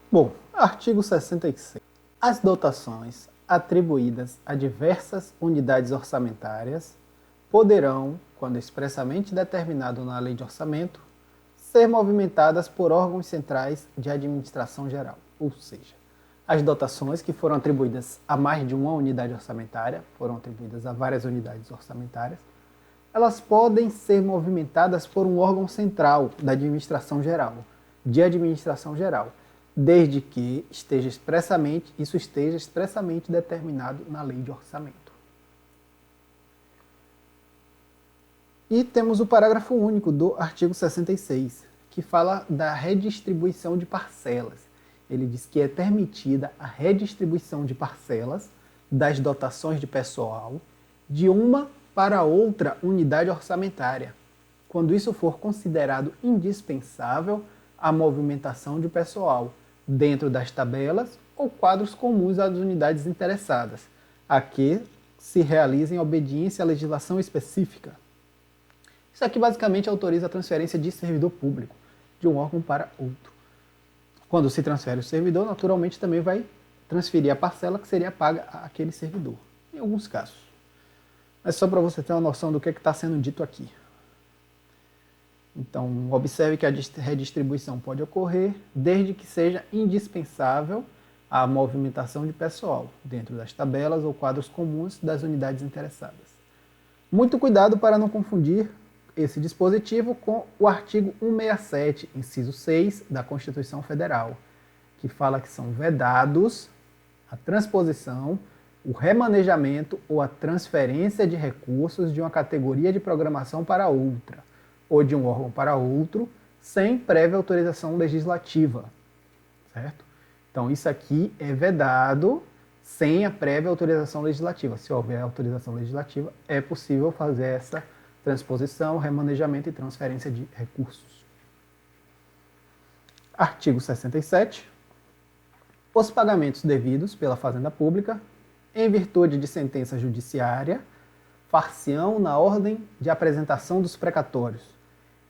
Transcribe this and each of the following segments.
Bom, artigo 66. As dotações atribuídas a diversas unidades orçamentárias poderão, quando expressamente determinado na Lei de Orçamento, ser movimentadas por órgãos centrais de administração geral, ou seja, as dotações que foram atribuídas a mais de uma unidade orçamentária, foram atribuídas a várias unidades orçamentárias, elas podem ser movimentadas por um órgão central da administração geral, de administração geral, desde que isso esteja expressamente determinado na Lei de Orçamento. E temos o parágrafo único do artigo 66, que fala da redistribuição de parcelas. Ele diz que é permitida a redistribuição de parcelas das dotações de pessoal de uma para outra unidade orçamentária, quando isso for considerado indispensável à movimentação de pessoal, dentro das tabelas ou quadros comuns às unidades interessadas, a que se realiza em obediência à legislação específica. Isso aqui basicamente autoriza a transferência de servidor público de um órgão para outro. Quando se transfere o servidor, naturalmente também vai transferir a parcela que seria paga àquele servidor, em alguns casos. Mas só para você ter uma noção do que está sendo dito aqui. Então, observe que a redistribuição pode ocorrer desde que seja indispensável a movimentação de pessoal, dentro das tabelas ou quadros comuns das unidades interessadas. Muito cuidado para não confundir esse dispositivo com o artigo 167, inciso 6 da Constituição Federal, que fala que são vedados a transposição, o remanejamento ou a transferência de recursos de uma categoria de programação para outra, ou de um órgão para outro, sem prévia autorização legislativa, certo? Então isso aqui é vedado sem a prévia autorização legislativa. Se houver autorização legislativa, é possível fazer essa transposição, remanejamento e transferência de recursos. Artigo 67. Os pagamentos devidos pela Fazenda Pública, em virtude de sentença judiciária, far-se-ão na ordem de apresentação dos precatórios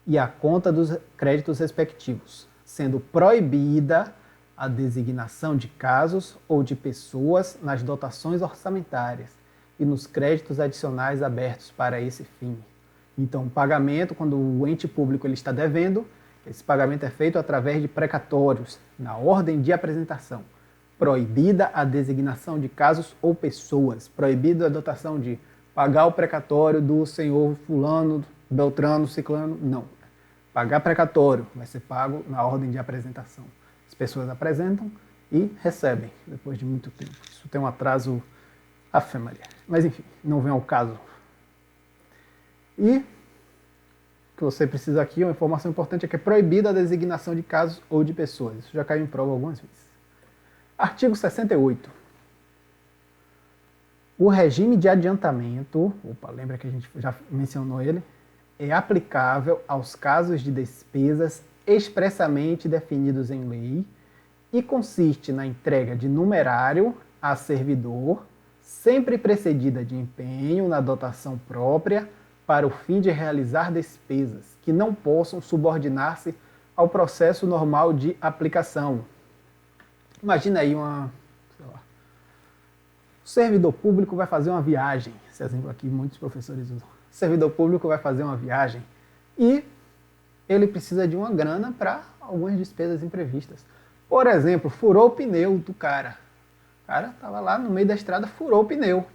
e à conta dos créditos respectivos, sendo proibida a designação de casos ou de pessoas nas dotações orçamentárias e nos créditos adicionais abertos para esse fim. Então, o pagamento, quando o ente público ele está devendo, esse pagamento é feito através de precatórios, na ordem de apresentação. Proibida a designação de casos ou pessoas. Proibido a dotação de pagar o precatório do senhor fulano, beltrano, ciclano. Não. Pagar precatório vai ser pago na ordem de apresentação. As pessoas apresentam e recebem, depois de muito tempo. Isso tem um atraso Ave Maria. Mas enfim, não vem ao caso. E o que você precisa aqui, uma informação importante, é que é proibida a designação de casos ou de pessoas. Isso já caiu em prova algumas vezes. Artigo 68. O regime de adiantamento, lembra que a gente já mencionou ele, é aplicável aos casos de despesas expressamente definidos em lei e consiste na entrega de numerário a servidor, sempre precedida de empenho na dotação própria, para o fim de realizar despesas que não possam subordinar-se ao processo normal de aplicação. Imagina aí o servidor público vai fazer uma viagem, esse exemplo aqui muitos professores usam. O servidor público vai fazer uma viagem e ele precisa de uma grana para algumas despesas imprevistas. Por exemplo, furou o pneu do cara. O cara estava lá no meio da estrada, furou o pneu.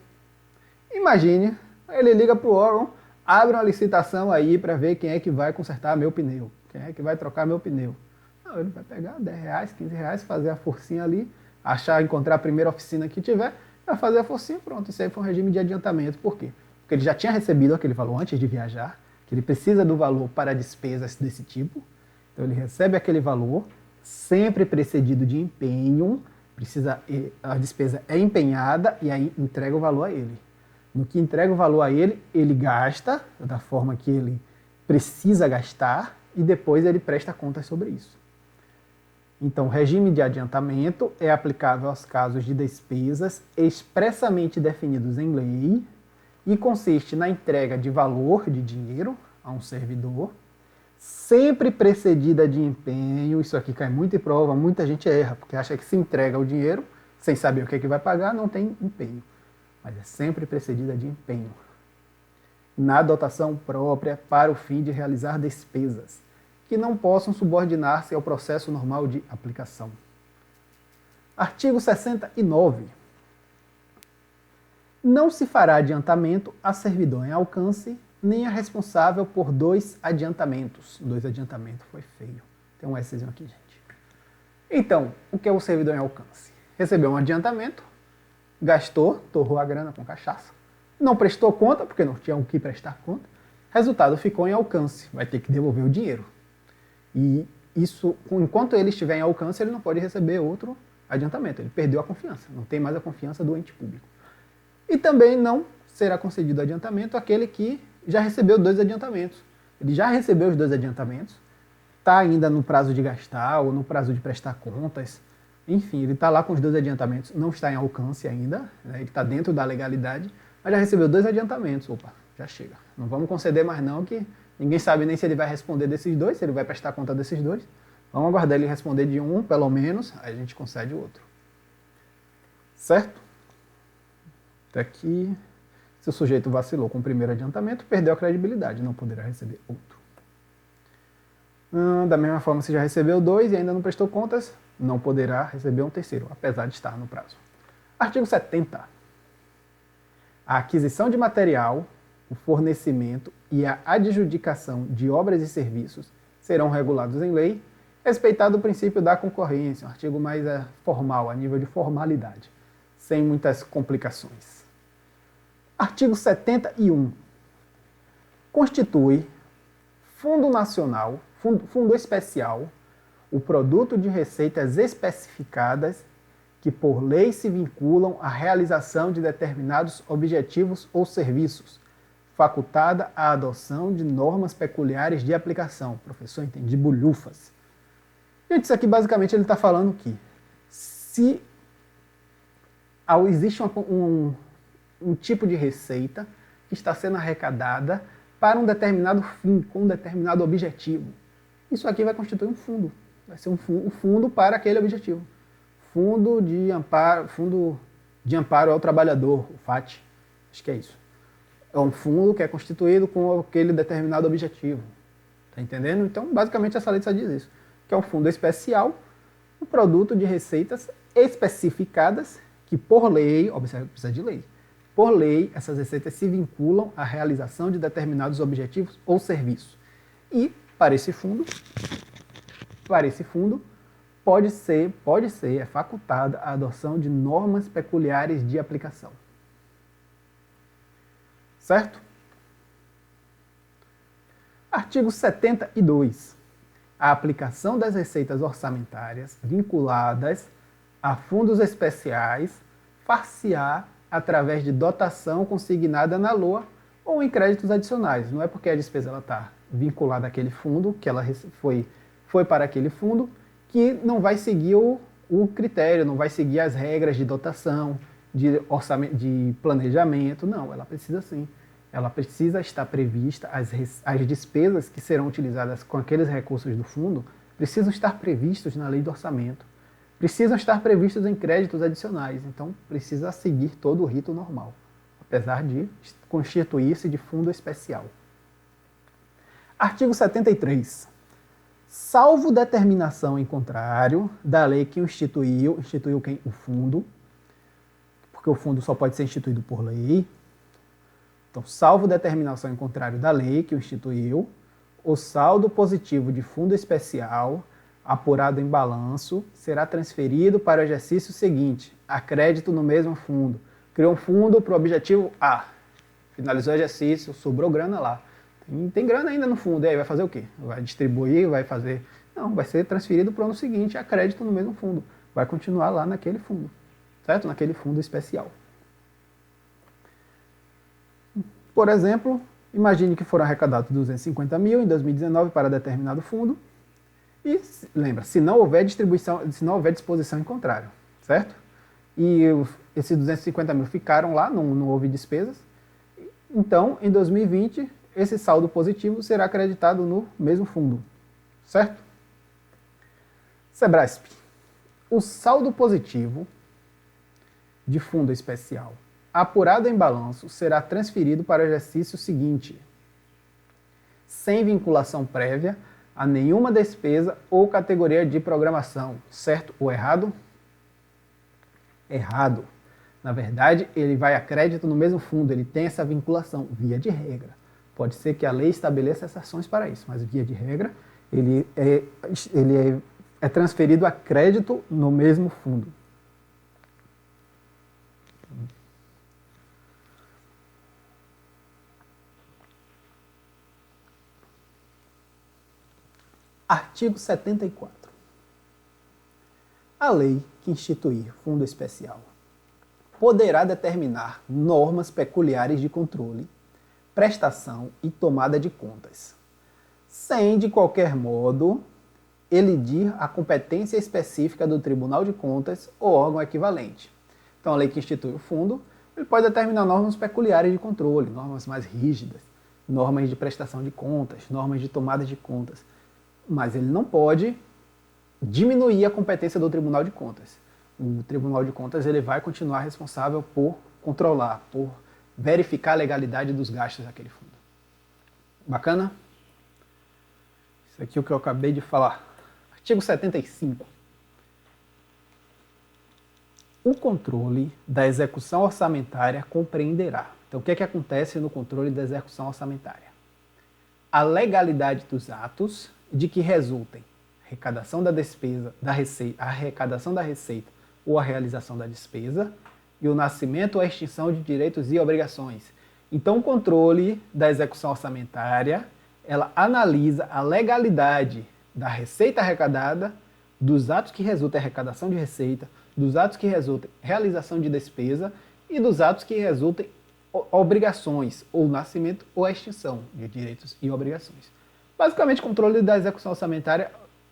Imagine, ele liga para o órgão, abre uma licitação aí para ver quem é que vai consertar meu pneu, quem é que vai trocar meu pneu. Não, ele vai pegar R$10, R$15, fazer a forcinha ali, encontrar a primeira oficina que tiver, vai fazer a forcinha, pronto. Isso aí foi um regime de adiantamento. Por quê? Porque ele já tinha recebido aquele valor antes de viajar, que ele precisa do valor para despesas desse tipo, então ele recebe aquele valor, sempre precedido de empenho, a despesa é empenhada e aí entrega o valor a ele. No que entrega o valor a ele, ele gasta da forma que ele precisa gastar e depois ele presta contas sobre isso. Então, o regime de adiantamento é aplicável aos casos de despesas expressamente definidos em lei e consiste na entrega de valor de dinheiro a um servidor, sempre precedida de empenho. Isso aqui cai muito em prova, muita gente erra, porque acha que se entrega o dinheiro, sem saber o que é que vai pagar, não tem empenho. Mas é sempre precedida de empenho. Na dotação própria para o fim de realizar despesas, que não possam subordinar-se ao processo normal de aplicação. Artigo 69. Não se fará adiantamento a servidor em alcance, nem a responsável por 2 adiantamentos. 2 adiantamentos foi feio. Tem um Szinho aqui, gente. Então, o que é o servidor em alcance? Recebeu um adiantamento, gastou, torrou a grana com cachaça, não prestou conta, porque não tinha o que prestar conta, resultado, ficou em alcance, vai ter que devolver o dinheiro. E isso, enquanto ele estiver em alcance, ele não pode receber outro adiantamento, ele perdeu a confiança, não tem mais a confiança do ente público. E também não será concedido adiantamento àquele que já recebeu 2 adiantamentos. Ele já recebeu os 2 adiantamentos, está ainda no prazo de gastar ou no prazo de prestar contas, enfim, ele está lá com os 2 adiantamentos, não está em alcance ainda, né, ele está dentro da legalidade, mas já recebeu 2 adiantamentos. Opa, já chega. Não vamos conceder mais não, que ninguém sabe nem se ele vai responder desses 2, se ele vai prestar conta desses 2. Vamos aguardar ele responder de um, pelo menos, aí a gente concede o outro. Certo? Até aqui, se o sujeito vacilou com o primeiro adiantamento, perdeu a credibilidade, não poderá receber outro. Da mesma forma, se já recebeu 2 e ainda não prestou contas, não poderá receber um terceiro, apesar de estar no prazo. Artigo 70. A aquisição de material, o fornecimento e a adjudicação de obras e serviços serão regulados em lei, respeitado o princípio da concorrência, um artigo mais formal, a nível de formalidade, sem muitas complicações. Artigo 71. Constitui Fundo Nacional, Fundo Especial, o produto de receitas especificadas que por lei se vinculam à realização de determinados objetivos ou serviços, facultada a adoção de normas peculiares de aplicação. Professor, entendi bulhufas. Gente, isso aqui basicamente ele está falando que se existe um tipo de receita que está sendo arrecadada para um determinado fim, com um determinado objetivo, isso aqui vai constituir um fundo. Vai ser um fundo para aquele objetivo. Fundo de amparo ao trabalhador, o FAT, acho que é isso. É um fundo que é constituído com aquele determinado objetivo. Tá entendendo? Então, basicamente, essa lei só diz isso. Que é um fundo especial, um produto de receitas especificadas que, por lei, observe, precisa de lei, por lei, essas receitas se vinculam à realização de determinados objetivos ou serviços. E, para esse fundo, pode ser, é facultada a adoção de normas peculiares de aplicação. Certo? Artigo 72. A aplicação das receitas orçamentárias vinculadas a fundos especiais far-se-á através de dotação consignada na LOA ou em créditos adicionais. Não é porque a despesa está vinculada àquele fundo, que ela foi para aquele fundo, que não vai seguir o critério, não vai seguir as regras de dotação, de orçamento, de planejamento. Não, ela precisa sim. Ela precisa estar prevista, as despesas que serão utilizadas com aqueles recursos do fundo precisam estar previstos na lei do orçamento. Precisam estar previstos em créditos adicionais. Então, precisa seguir todo o rito normal, apesar de constituir-se de fundo especial. Artigo 73. Salvo determinação em contrário da lei que o instituiu quem? O fundo, porque o fundo só pode ser instituído por lei. Então, salvo determinação em contrário da lei que o instituiu, o saldo positivo de fundo especial, apurado em balanço, será transferido para o exercício seguinte, a crédito no mesmo fundo. Criou um fundo para o objetivo A, finalizou o exercício, sobrou grana lá. Tem grana ainda no fundo, e aí vai fazer o quê? Vai distribuir, vai fazer... Não, vai ser transferido para o ano seguinte a crédito no mesmo fundo. Vai continuar lá naquele fundo, certo? Naquele fundo especial. Por exemplo, imagine que foram arrecadados 250 mil em 2019 para determinado fundo. E lembra, se não houver disposição em contrário, certo? E esses 250 mil ficaram lá, não houve despesas. Então, em 2020, esse saldo positivo será acreditado no mesmo fundo, certo? Sebrasp. O saldo positivo de fundo especial apurado em balanço será transferido para o exercício seguinte, sem vinculação prévia a nenhuma despesa ou categoria de programação, certo ou errado? Errado. Na verdade, ele vai a crédito no mesmo fundo, ele tem essa vinculação, via de regra. Pode ser que a lei estabeleça exceções para isso, mas via de regra, ele é transferido a crédito no mesmo fundo. Artigo 74. A lei que instituir fundo especial poderá determinar normas peculiares de controle, prestação e tomada de contas, sem, de qualquer modo, elidir a competência específica do Tribunal de Contas ou órgão equivalente. Então, a lei que institui o fundo, ele pode determinar normas peculiares de controle, normas mais rígidas, normas de prestação de contas, normas de tomada de contas, mas ele não pode diminuir a competência do Tribunal de Contas. O Tribunal de Contas ele vai continuar responsável por controlar, por verificar a legalidade dos gastos daquele fundo. Bacana? Isso aqui é o que eu acabei de falar. Artigo 75. O controle da execução orçamentária compreenderá. Então, o que é que acontece no controle da execução orçamentária? A legalidade dos atos de que resultem arrecadação da despesa, a arrecadação da receita ou a realização da despesa e o nascimento ou a extinção de direitos e obrigações. Então, o controle da execução orçamentária, ela analisa a legalidade da receita arrecadada, dos atos que resultem em arrecadação de receita, dos atos que resultem em realização de despesa e dos atos que resultem obrigações, ou nascimento ou a extinção de direitos e obrigações. Basicamente, o controle da execução orçamentária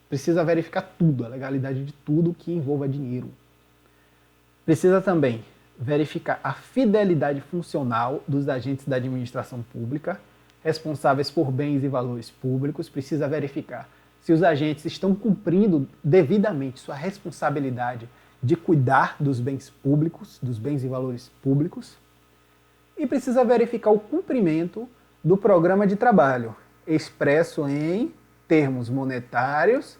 precisa verificar tudo, a legalidade de tudo que envolva dinheiro. Precisa também verificar a fidelidade funcional dos agentes da administração pública, responsáveis por bens e valores públicos. Precisa verificar se os agentes estão cumprindo devidamente sua responsabilidade de cuidar dos bens públicos, dos bens e valores públicos. E precisa verificar o cumprimento do programa de trabalho, expresso em termos monetários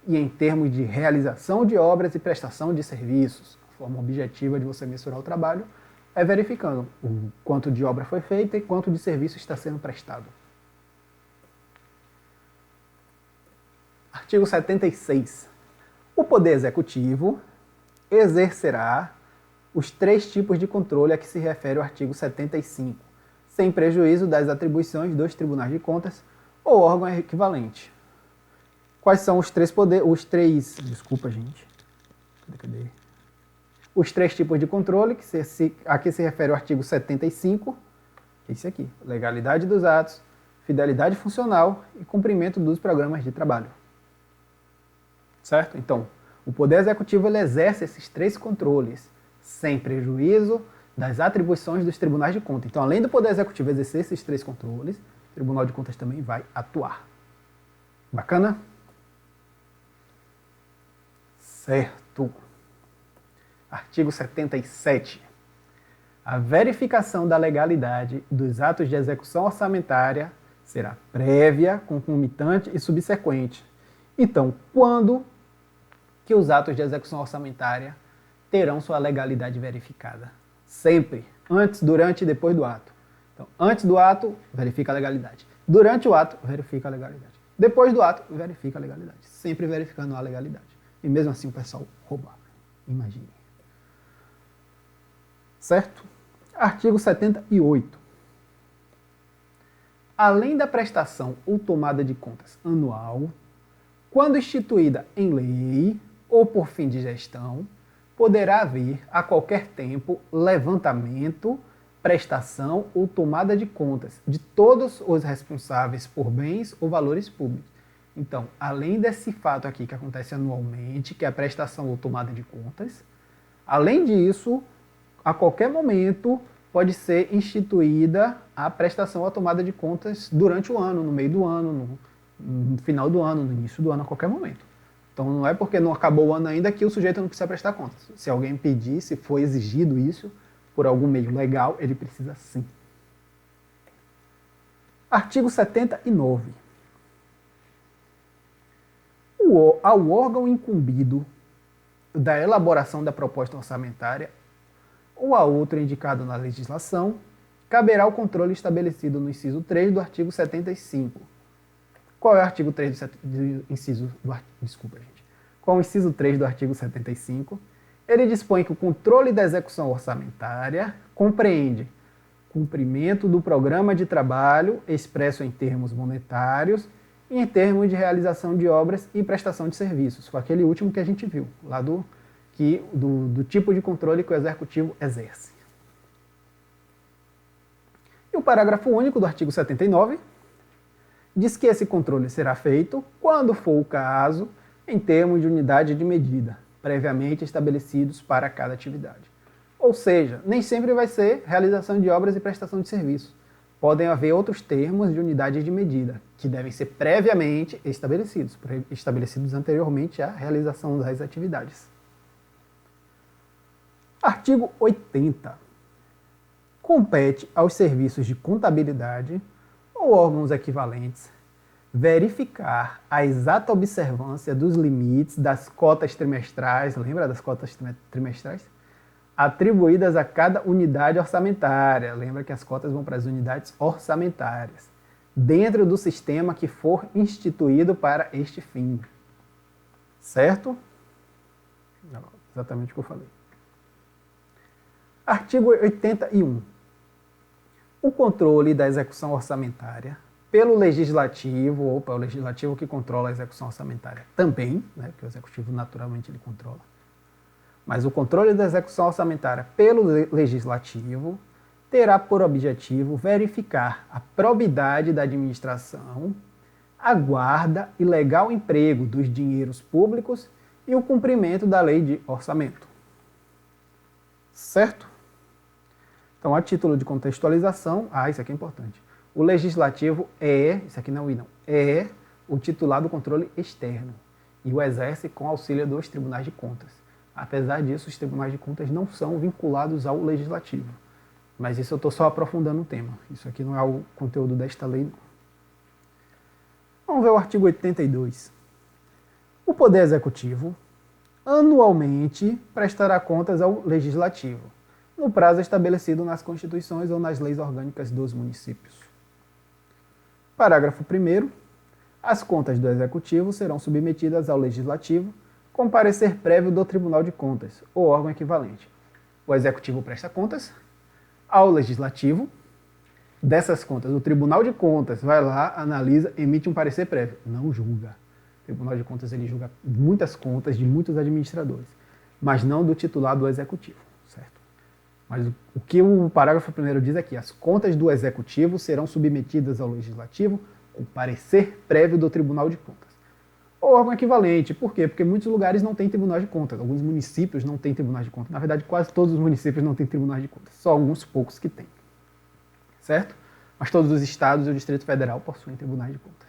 e em termos de realização de obras e prestação de serviços. A forma objetiva de você mensurar o trabalho é verificando o quanto de obra foi feita e quanto de serviço está sendo prestado. Artigo 76. O Poder Executivo exercerá os 3 tipos de controle a que se refere o artigo 75, sem prejuízo das atribuições dos tribunais de contas ou órgão equivalente. Quais são os 3 poderes, desculpa, gente. Cadê? Os 3 tipos de controle a que se refere o artigo 75, que é esse aqui: legalidade dos atos, fidelidade funcional e cumprimento dos programas de trabalho. Certo? Então, o Poder Executivo ele exerce esses 3 controles, sem prejuízo das atribuições dos tribunais de contas. Então, além do Poder Executivo exercer esses 3 controles, o Tribunal de Contas também vai atuar. Bacana? Certo. Artigo 77. A verificação da legalidade dos atos de execução orçamentária será prévia, concomitante e subsequente. Então, quando que os atos de execução orçamentária terão sua legalidade verificada? Sempre. Antes, durante e depois do ato. Então, antes do ato, verifica a legalidade. Durante o ato, verifica a legalidade. Depois do ato, verifica a legalidade. Sempre verificando a legalidade. E mesmo assim o pessoal rouba. Imagine. Certo? Artigo 78. Além da prestação ou tomada de contas anual, quando instituída em lei ou por fim de gestão, poderá haver, a qualquer tempo, levantamento, prestação ou tomada de contas de todos os responsáveis por bens ou valores públicos. Então, além desse fato aqui que acontece anualmente, que é a prestação ou tomada de contas, além disso, a qualquer momento pode ser instituída a prestação à tomada de contas durante o ano, no meio do ano, no final do ano, no início do ano, a qualquer momento. Então não é porque não acabou o ano ainda que o sujeito não precisa prestar contas. Se alguém pedir, se for exigido isso por algum meio legal, ele precisa sim. Artigo 79. Ao órgão incumbido da elaboração da proposta orçamentária ou a outro indicado na legislação, caberá o controle estabelecido no inciso 3 do artigo 75. Qual é o artigo 3 do inciso do desculpa, gente. Qual é o inciso 3 do artigo 75? Ele dispõe que o controle da execução orçamentária compreende cumprimento do programa de trabalho expresso em termos monetários e em termos de realização de obras e prestação de serviços. Foi aquele último que a gente viu, lá do tipo de controle que o Executivo exerce. E o parágrafo único do artigo 79 diz que esse controle será feito, quando for o caso, em termos de unidade de medida, previamente estabelecidos para cada atividade. Ou seja, nem sempre vai ser realização de obras e prestação de serviços. Podem haver outros termos de unidade de medida, que devem ser previamente estabelecidos anteriormente à realização das atividades. Artigo 80. Compete aos serviços de contabilidade ou órgãos equivalentes verificar a exata observância dos limites das cotas trimestrais, lembra das cotas trimestrais? Atribuídas a cada unidade orçamentária, lembra que as cotas vão para as unidades orçamentárias, dentro do sistema que for instituído para este fim. Certo? Não, exatamente o que eu falei. Artigo 81. O controle da execução orçamentária pelo Legislativo, ou pelo Legislativo que controla a execução orçamentária também, né, porque o Executivo naturalmente ele controla, mas o controle da execução orçamentária pelo Legislativo terá por objetivo verificar a probidade da administração, a guarda e legal emprego dos dinheiros públicos e o cumprimento da lei de orçamento. Certo? Então, a título de contextualização, isso aqui é importante. O Legislativo isso aqui não é o I não, é o titular do controle externo e o exerce com auxílio dos tribunais de contas. Apesar disso, os tribunais de contas não são vinculados ao Legislativo. Mas isso eu estou só aprofundando o tema. Isso aqui não é o conteúdo desta lei, não. Vamos ver o artigo 82. O Poder Executivo anualmente prestará contas ao Legislativo, no prazo estabelecido nas Constituições ou nas leis orgânicas dos municípios. Parágrafo 1º. As contas do Executivo serão submetidas ao Legislativo com parecer prévio do Tribunal de Contas, ou órgão equivalente. O Executivo presta contas ao Legislativo. Dessas contas, o Tribunal de Contas vai lá, analisa, emite um parecer prévio. Não julga. O Tribunal de Contas ele julga muitas contas de muitos administradores, mas não do titular do Executivo, certo? Mas o que o parágrafo 1º diz é que as contas do Executivo serão submetidas ao Legislativo com parecer prévio do Tribunal de Contas. Ou órgão equivalente. Por quê? Porque muitos lugares não têm tribunal de contas. Alguns municípios não têm tribunal de contas. Na verdade, quase todos os municípios não têm tribunal de contas. Só alguns poucos que têm. Certo? Mas todos os estados e o Distrito Federal possuem tribunais de contas.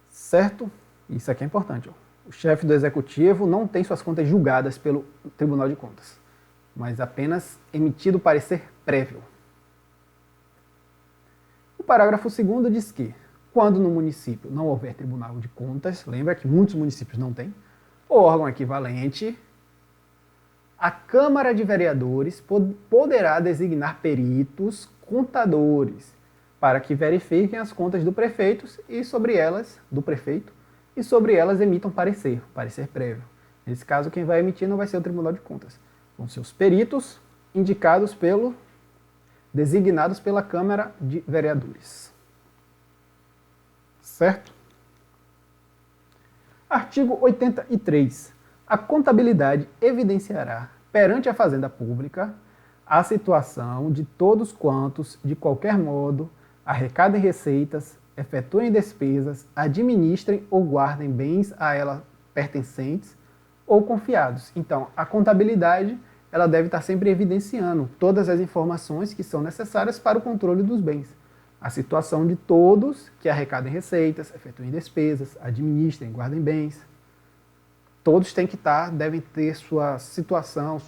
Certo? Isso aqui é importante. Ó. O chefe do Executivo não tem suas contas julgadas pelo Tribunal de Contas, mas apenas emitido parecer prévio. O parágrafo 2º diz que, quando no município não houver Tribunal de Contas, lembra que muitos municípios não têm, o órgão equivalente, a Câmara de Vereadores poderá designar peritos contadores para que verifiquem as contas do prefeito e sobre elas emitam parecer prévio. Nesse caso, quem vai emitir não vai ser o Tribunal de Contas. Vão ser os peritos designados pela Câmara de Vereadores. Certo? Artigo 83. A contabilidade evidenciará perante a Fazenda Pública a situação de todos quantos, de qualquer modo, arrecadem receitas, efetuem despesas, administrem ou guardem bens a ela pertencentes ou confiados. Então, a contabilidade ela deve estar sempre evidenciando todas as informações que são necessárias para o controle dos bens. A situação de todos que arrecadem receitas, efetuem despesas, administrem, guardem bens. Todos têm que devem ter sua situação,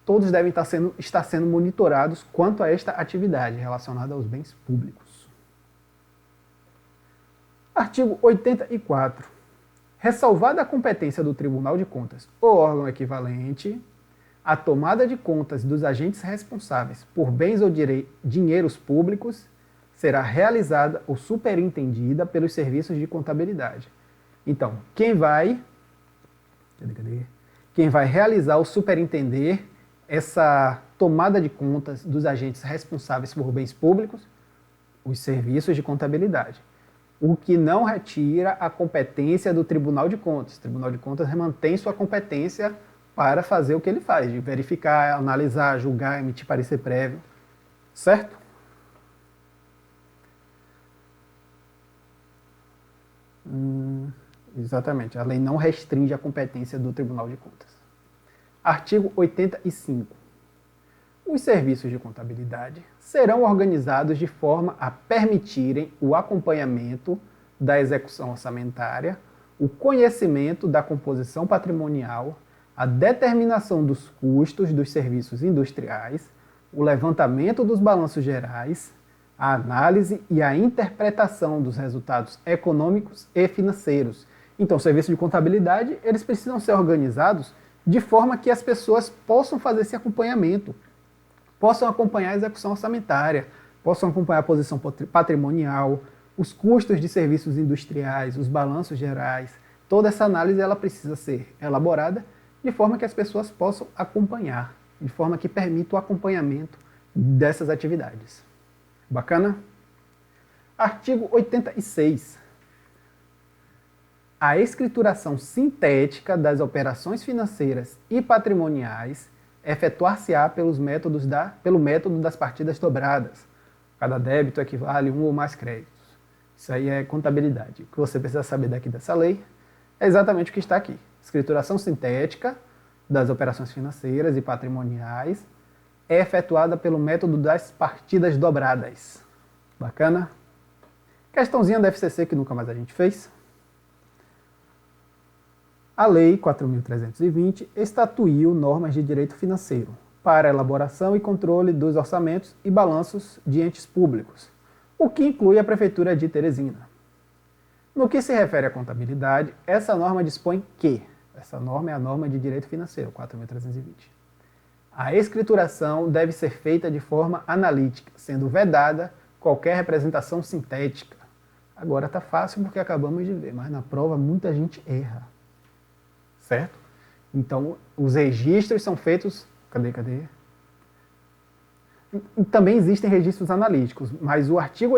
todos devem estar sendo monitorados quanto a esta atividade relacionada aos bens públicos. Artigo 84. Ressalvada a competência do Tribunal de Contas ou órgão equivalente, a tomada de contas dos agentes responsáveis por bens ou dinheiros públicos será realizada ou superintendida pelos serviços de contabilidade. Então, quem vai realizar ou superintender essa tomada de contas dos agentes responsáveis por bens públicos? Os serviços de contabilidade. O que não retira a competência do Tribunal de Contas. O Tribunal de Contas mantém sua competência para fazer o que ele faz, de verificar, analisar, julgar, emitir parecer prévio. Certo? Exatamente, a lei não restringe a competência do Tribunal de Contas. Artigo 85. Os serviços de contabilidade serão organizados de forma a permitirem o acompanhamento da execução orçamentária, o conhecimento da composição patrimonial, a determinação dos custos dos serviços industriais, o levantamento dos balanços gerais, a análise e a interpretação dos resultados econômicos e financeiros. Então, o serviço de contabilidade, eles precisam ser organizados de forma que as pessoas possam fazer esse acompanhamento, possam acompanhar a execução orçamentária, possam acompanhar a posição patrimonial, os custos de serviços industriais, os balanços gerais. Toda essa análise ela precisa ser elaborada de forma que as pessoas possam acompanhar, de forma que permita o acompanhamento dessas atividades. Bacana? Artigo 86. A escrituração sintética das operações financeiras e patrimoniais efetuar-se-á pelo método das partidas dobradas. Cada débito equivale a um ou mais créditos. Isso aí é contabilidade. O que você precisa saber daqui dessa lei é exatamente o que está aqui. Escrituração sintética das operações financeiras e patrimoniais é efetuada pelo método das partidas dobradas. Bacana? Questãozinha da FCC que nunca mais a gente fez. A Lei 4.320 estatuiu normas de direito financeiro para elaboração e controle dos orçamentos e balanços de entes públicos, o que inclui a Prefeitura de Teresina. No que se refere à contabilidade, essa norma dispõe que, essa norma é a norma de direito financeiro, 4.320, a escrituração deve ser feita de forma analítica, sendo vedada qualquer representação sintética. Agora está fácil porque acabamos de ver, mas na prova muita gente erra. Certo? Então, os registros são feitos... Cadê? Também existem registros analíticos, mas o artigo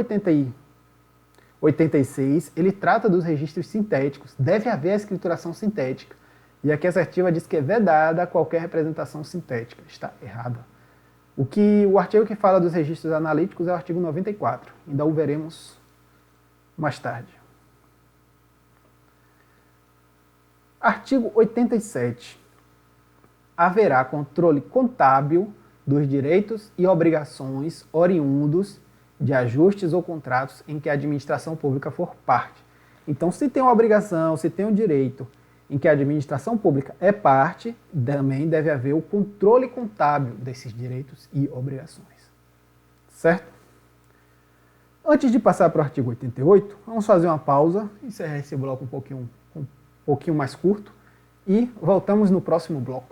86, ele trata dos registros sintéticos. Deve haver a escrituração sintética. E aqui a assertiva diz que é vedada qualquer representação sintética. Está errada. O artigo que fala dos registros analíticos é o artigo 94. Ainda o veremos mais tarde. Artigo 87. Haverá controle contábil dos direitos e obrigações oriundos de ajustes ou contratos em que a administração pública for parte. Então, se tem uma obrigação, se tem um direito em que a administração pública é parte, também deve haver o controle contábil desses direitos e obrigações. Certo? Antes de passar para o artigo 88, vamos fazer uma pausa, encerrar esse bloco um pouquinho mais curto e voltamos no próximo bloco.